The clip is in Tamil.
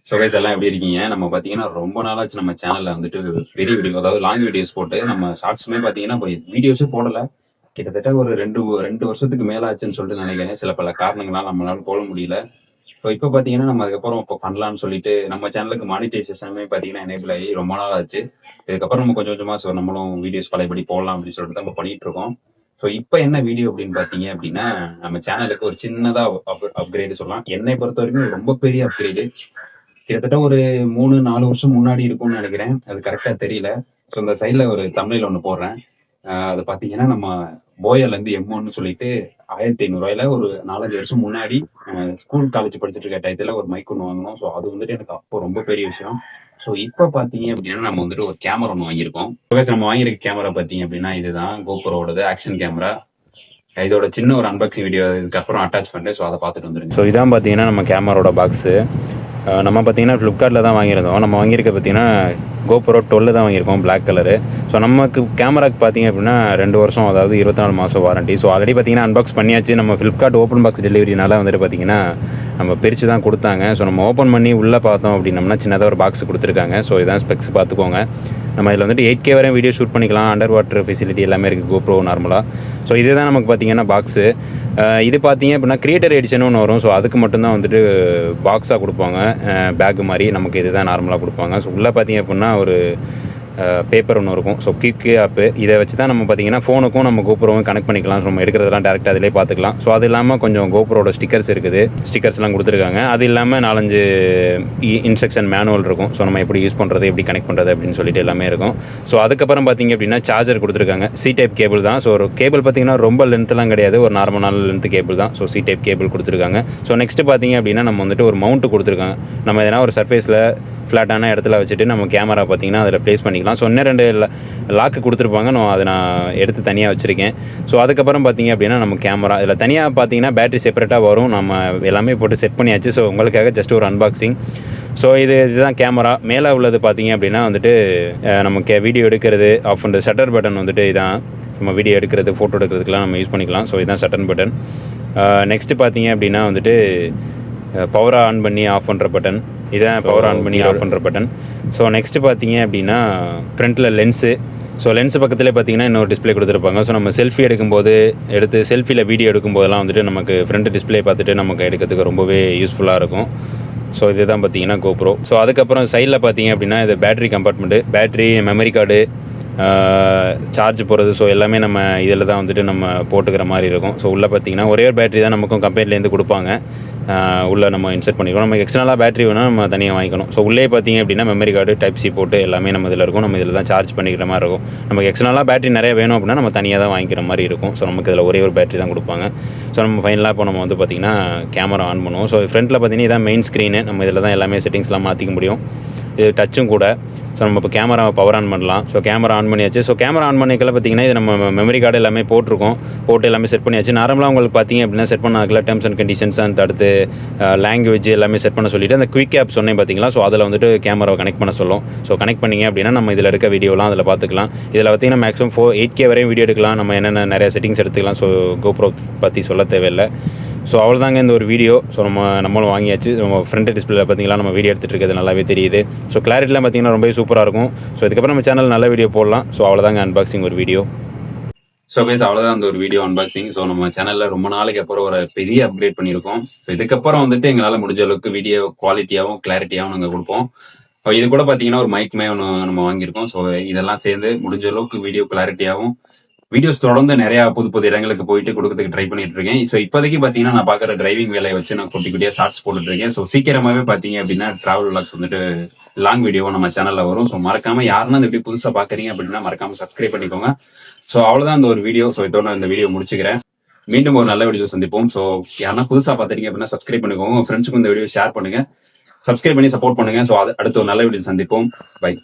ஸோ கைஸ் எல்லாம் எப்படி இருக்கீங்க? நம்ம பார்த்தீங்கன்னா ரொம்ப நாளாச்சு நம்ம சேனல்ல வந்துட்டு பெரிய வீடியோ, அதாவது லாங் வீடியோஸ் போட்டு நம்ம ஷார்ட்ஸுமே பார்த்தீங்கன்னா இப்போ வீடியோஸே போடல. கிட்டத்தட்ட ஒரு 2 வருஷத்துக்கு மேல ஆச்சுன்னு சொல்லிட்டு நினைக்கிறேன். சில பல காரணங்களால நம்மளால போட முடியல. ஸோ இப்போ பார்த்தீங்கன்னா நம்ம அதுக்கப்புறம் இப்போ பண்ணலாம்னு சொல்லிட்டு நம்ம சேனலுக்கு மானிட்டைசேஷனுமே பார்த்தீங்கன்னா எனேபிள் ஆகி ரொம்ப நாள் ஆச்சு. இதுக்கப்புறம் நம்ம கொஞ்சம் கொஞ்சமா நம்மளும் வீடியோஸ் பழையபடி போடலாம் அப்படின்னு சொல்லிட்டு தான் நம்ம பண்ணிட்டு இருக்கோம். ஸோ இப்போ என்ன வீடியோ அப்படின்னு பார்த்தீங்க அப்படின்னா, நம்ம சேனலுக்கு ஒரு சின்னதா அப்கிரேடு சொல்லலாம். என்னை பொறுத்த வரைக்கும் ரொம்ப பெரிய அப்கிரேடு. கிட்டத்தட்ட ஒரு 3-4 வருஷம் முன்னாடி இருக்கும்னு நினைக்கிறேன். அது கரெக்டா தெரியல. ஸோ இந்த சைட்ல ஒரு தம்ப்நெயில் ஒண்ணு போடுறேன். அது பார்த்தீங்கன்னா, நம்ம போயாலேருந்து M1ன்னு சொல்லிட்டு ரூ. 1500 ஒரு 4, 5 வருஷம் முன்னாடி ஸ்கூல், காலேஜ் படிச்சுட்டு இருக்க டயத்துல ஒரு மைக் ஒண்ணு வாங்குனோம். ஸோ அது வந்துட்டு எனக்கு அப்போ ரொம்ப பெரிய விஷயம். ஸோ இப்ப பார்த்தீங்க அப்படின்னா, நம்ம வந்துட்டு ஒரு கேமரா ஒண்ணு வாங்கியிருக்கோம். நம்ம வாங்கியிருக்க கேமரா பார்த்தீங்க அப்படின்னா, இதுதான் GoProவோடது ஆக்ஷன் கேமரா. இதோட சின்ன ஒரு அன்பாக்சிங் வீடியோ இதுக்கப்புறம் அட்டாச் பண்றேன். ஸோ அதை பார்த்துட்டு வந்துருங்க. ஸோ இதான் பார்த்தீங்கன்னா நம்ம கேமராவோட பாக்ஸு. நம்ம பார்த்தீங்கன்னா ஃப்ளிப்கார்ட்டில் தான் வாங்கியிருந்தோம். நம்ம வாங்கியிருக்க பார்த்தீங்கன்னா GoPro 12 தான் வாங்கியிருக்கோம், பிளாக் கலரு. ஸோ நமக்கு கேமராக்கு பார்த்தீங்க அப்படின்னா 2 வருஷம், அதாவது 24 மாதம் வாரண்டி. ஸோ ஆல்ரெடி பார்த்தீங்கன்னா அன்பாக்ஸ் பண்ணியாச்சு. நம்ம ஃப்ளிப்கார்ட் ஓப்பன் பாக்ஸ் டெலிவரினால வந்துட்டு பார்த்தீங்கன்னா நம்ம பிரித்து தான் கொடுத்தாங்க. ஸோ நம்ம ஓப்பன் பண்ணி உள்ளே பார்த்தோம் அப்படின்னம்னா சின்னதாக ஒரு பாக்ஸ் கொடுத்துருக்காங்க. ஸோ இதான் ஸ்பெக்ஸ் பார்த்துக்கோங்க. நம்ம இதில் வந்துட்டு 8K வரையும் வீடியோ ஷூட் பண்ணிக்கலாம். அண்டர் வாட்டர் ஃபெசிலிட்டி எல்லாமே இருக்குது GoPro நார்மலாக. ஸோ இதுதான் நமக்கு பார்த்தீங்கன்னா பாக்ஸு. இது பார்த்தீங்க அப்படின்னா கிரியேட்டர் எடிஷன் ஒன்று வரும். ஸோ அதுக்கு மட்டும்தான் வந்துட்டு பாக்ஸாக கொடுப்பாங்க, பேக்கு மாதிரி. நமக்கு இதுதான் நார்மலாக கொடுப்பாங்க. ஸோ உள்ளே பார்த்தீங்க அப்படின்னா ஒரு பேப்பர் ஒன்று இருக்கும். ஸோ கிக் ஆப்பு இதை வச்சு தான் நம்ம பார்த்தீங்கன்னா ஃபோனுக்கும் நம்ம GoProவும் கனெக்ட் பண்ணிக்கலாம். ஸோ நம்ம எடுக்கிறதெல்லாம் டேரெக்டாக அதிலே பார்த்துக்கலாம். ஸோ அது இல்லாமல் கொஞ்சம் GoProவோட ஸ்டிக்கர்ஸ் இருக்குது, ஸ்டிக்கர்ஸ்லாம் கொடுத்துருக்காங்க. அது இல்லாமல் 4-5 இன்ஸ்ட்ரக்ஷன் மேனுவல் இருக்கும். ஸோ நம்ம எப்படி யூஸ் பண்ணுறது, எப்படி கனெக்ட் பண்ணுறது அப்படின்னு சொல்லிட்டு எல்லாமே இருக்கும். ஸோ அதுக்கப்புறம் பார்த்தீங்க அப்படின்னா சார்ஜர் கொடுத்துருக்காங்க. C டைப் கேபிள் தான். ஸோ ஒரு கேபிள் பார்த்தீங்கன்னா ரொம்ப லென்த்லாம் கிடையாது, ஒரு நார்மலான லென்த் கேபிள் தான். ஸோ C டைப் கேபிள் கொடுத்துருக்காங்க. ஸோ நெக்ஸ்ட்டு பார்த்தீங்க அப்படின்னா நம்ம வந்துட்டு ஒரு மவுண்ட் கொடுத்துருக்காங்க. நம்ம எதனா ஒரு சர்ஃபேஸில் ஃப்ளாட்டான இடத்துல வச்சுட்டு நம்ம கேமரா பார்த்திங்கன்னா அதில் ப்ளேஸ் பண்ணிக்கலாம். ஸோ இன்னும் 2 லாக்கு கொடுத்துருப்பாங்க. நான் எடுத்து தனியாக வச்சுருக்கேன். ஸோ அதுக்கப்புறம் பார்த்திங்க அப்படின்னா நம்ம கேமரா இதில் தனியாக பார்த்திங்கன்னா பேட்டரி செப்பரேட்டாக வரும். நம்ம எல்லாமே போட்டு செட் பண்ணியாச்சு. ஸோ உங்களுக்காக ஜஸ்ட் ஒரு அன்பாக்சிங். ஸோ இதுதான் கேமரா. மேலே உள்ளது பார்த்திங்க அப்படின்னா வந்துட்டு நம்ம வீடியோ எடுக்கிறது ஆஃப் பண்ணுறது ஷட்டர் பட்டன் வந்துட்டு இதான். நம்ம வீடியோ எடுக்கிறது, ஃபோட்டோ எடுக்கிறதுக்கெலாம் நம்ம யூஸ் பண்ணிக்கலாம். ஸோ இதுதான் ஷட்டர் பட்டன். நெக்ஸ்ட்டு பார்த்திங்க அப்படின்னா வந்துட்டு பவரை ஆன் பண்ணி ஆஃப் பண்ணுற பட்டன். இதான் பவர் ஆன் பண்ணி ஆஃப் பண்ணுற பட்டன். ஸோ நெக்ஸ்ட்டு பார்த்தீங்க அப்படின்னா ஃப்ரண்ட்டில் லென்ஸு. ஸோ லென்ஸ் பக்கத்துலேயே பார்த்தீங்கன்னா இன்னொரு டிஸ்பிளே கொடுத்துருப்பாங்க. ஸோ நம்ம செல்ஃபி எடுக்கும்போது செல்ஃபியில் வீடியோ எடுக்கும்போதெல்லாம் வந்துட்டு நமக்கு ஃப்ரண்ட் டிஸ்பிளே பார்த்துட்டு நமக்கு எடுக்கிறதுக்கு ரொம்பவே யூஸ்ஃபுல்லாக இருக்கும். ஸோ இதுதான் பார்த்தீங்கன்னா GoPro. ஸோ அதுக்கப்புறம் சைடில் பார்த்தீங்க அப்படின்னா இது battery compartment, battery, memory card, charge போகிறது. ஸோ எல்லாமே நம்ம இதில் தான் வந்துட்டு நம்ம போட்டுக்கிற மாதிரி இருக்கும். ஸோ உள்ளே பார்த்தீங்கன்னா ஒரே ஒரு பேட்டரி தான் நமக்கும் கம்பெனிலேருந்து கொடுப்பாங்க. உள்ளே நம்ம இன்செர்ட் பண்ணிக்கிறோம். நம்ம எக்ஸ்டர்னலாக பேட்டரி வேணால் நம்ம தனியாக வாங்கிக்கணும். ஸோ உள்ளே பார்த்தீங்க அப்படின்னா மெமரி கார்டு, டைப் சி போட்டு எல்லாமே நம்ம இதில் இருக்கும். நம்ம இதில் தான் சார்ஜ் பண்ணிக்கிற மாதிரி இருக்கும். நமக்கு எக்ஸ்டர்னலாக பேட்டரி நிறைய வேணும் அப்படின்னா நம்ம தனியாக தான் வாங்கிக்கிற மாதிரி இருக்கும். ஸோ நமக்கு இதில் ஒரே ஒரு பேட்டரி தான் கொடுப்பாங்க. ஸோ நம்ம ஃபைனலாக இப்போ நம்ம வந்து பார்த்திங்கன்னா கேமரா ஆன் பண்ணுவோம். ஸோ ஃப்ரண்ட்டில் பார்த்தீங்கன்னா இதான் மெயின் ஸ்க்ரீனு. நம்ம இதில் தான் எல்லாமே செட்டிங்ஸ்லாம் மாற்றிக்க முடியும். இது டச்சும் கூட. ஸோ நம்ம இப்போ கேமராவை பவர் ஆன் பண்ணலாம். ஸோ கேமரா ஆன் பண்ணியாச்சு. ஸோ கேமரா ஆன் பண்ணிக்கல பார்த்தீங்கன்னா இது நம்ம மெமரி கார்டு எல்லாமே போட்டு எல்லாமே செட் பண்ணியாச்சு. நார்மலாக உங்களுக்கு பார்த்தீங்க அப்படின்னா செட் பண்ணாக்கல டேர்ம்ஸ் அண்ட் கண்டிஷன்ஸ் அண்ட் அடுத்து லாங்குவேஜ் எல்லாமே செட் பண்ண சொல்லிவிட்டு அந்த குயிக் ஆப் சொன்னேன் பார்த்தீங்களா. ஸோ அதில் வந்துட்டு கேமராவை கனெக்ட் பண்ண சொல்லும். ஸோ கனெக்ட் பண்ணிங்க அப்படின்னா நம்ம இதில் இருக்க வீடியோலாம் அதில் பார்த்துக்கலாம். இதில் பார்த்தீங்கன்னா மேக்ஸிமம் 8K வரையும் வீடியோ எடுக்கலாம். நம்ம என்னென்ன நிறைய செட்டிங்ஸ் எடுத்துக்கலாம். ஸோ GoPro பற்றி சொல்ல தேவையில்லை. ஸோ அவ்வளோதாங்க இந்த ஒரு வீடியோ. ஸோ நம்மளும் வாங்கியாச்சு. நம்ம ஃப்ரண்ட் டிஸ்பிளேல பார்த்தீங்கன்னா நம்ம வீடியோ எடுத்துகிட்டு இருக்கிறது நல்லாவே தெரியுது. ஸோ கிளாரிட்டிலாம் பார்த்தீங்கன்னா ரொம்பவே சூப்பராக இருக்கும். ஸோ இதுக்கப்புறம் நம்ம சேனல் நல்ல வீடியோ போடலாம். ஸோ அவ்வளோதாங்க அன்பாக்சிங் ஒரு வீடியோ. ஸோ கைஸ் அவ்வளோதான் அந்த ஒரு வீடியோ அன்பாக்சிங். ஸோ நம்ம சேனலில் ரொம்ப நாளைக்கு அப்புறம் ஒரு பெரிய அப்கிரேட் பண்ணியிருக்கோம். ஸோ இதுக்கப்புறம் வந்துட்டு எங்களால் முடிஞ்ச அளவுக்கு வீடியோ குவாலிட்டியாகவும் கிளாரிட்டியாகவும் நாங்கள் கொடுப்போம். இது கூட பார்த்தீங்கன்னா ஒரு மைக்குமே ஒன்று நம்ம வாங்கியிருக்கோம். ஸோ இதெல்லாம் சேர்ந்து முடிஞ்ச அளவுக்கு வீடியோ கிளாரிட்டியாகவும் வீடியோஸ் தொடர்ந்து நிறைய புது இடங்களுக்கு போயிட்டு கொடுக்கறதுக்கு ட்ரை பண்ணிட்டு இருக்கேன். ஸோ இப்போதைக்கு பார்த்தீங்கன்னா நான் பார்க்குற டிரைவிங் வேலையை வச்சு நான் குட்டியாக ஷார்ட்ஸ் போட்டுட்டு இருக்கேன். ஸோ சீக்கிரமாகவே பார்த்தீங்க அப்படின்னா டிராவல் விளாக்ஸ் வந்துட்டு லாங் வீடியோ நம்ம சேனலில் வரும். ஸோ மறக்காம யாருன்னா இந்த எப்படி புதுசாக பார்க்குறீங்க அப்படின்னா மறக்காம சப்ஸ்கிரைப் பண்ணிக்கோங்க. ஸோ அவ்வளோதான் இந்த ஒரு வீடியோ. ஸோ இதோட இந்த வீடியோ முடிச்சுக்கிறேன். மீண்டும் ஒரு நல்ல வீடியோ சந்திப்போம். ஸோ யாருன்னா புதுசாக பார்த்துறீங்க அப்படின்னா சப்ஸ்கிரைப் பண்ணிக்கோங்க. உங்க ஃப்ரெண்ட்ஸுக்கும் இந்த வீடியோ ஷேர் பண்ணுங்க, சப்ஸ்கிரைப் பண்ணி சப்போர்ட் பண்ணுங்க. ஸோ அடுத்த ஒரு நல்ல வீடியோ சந்திப்போம். பை.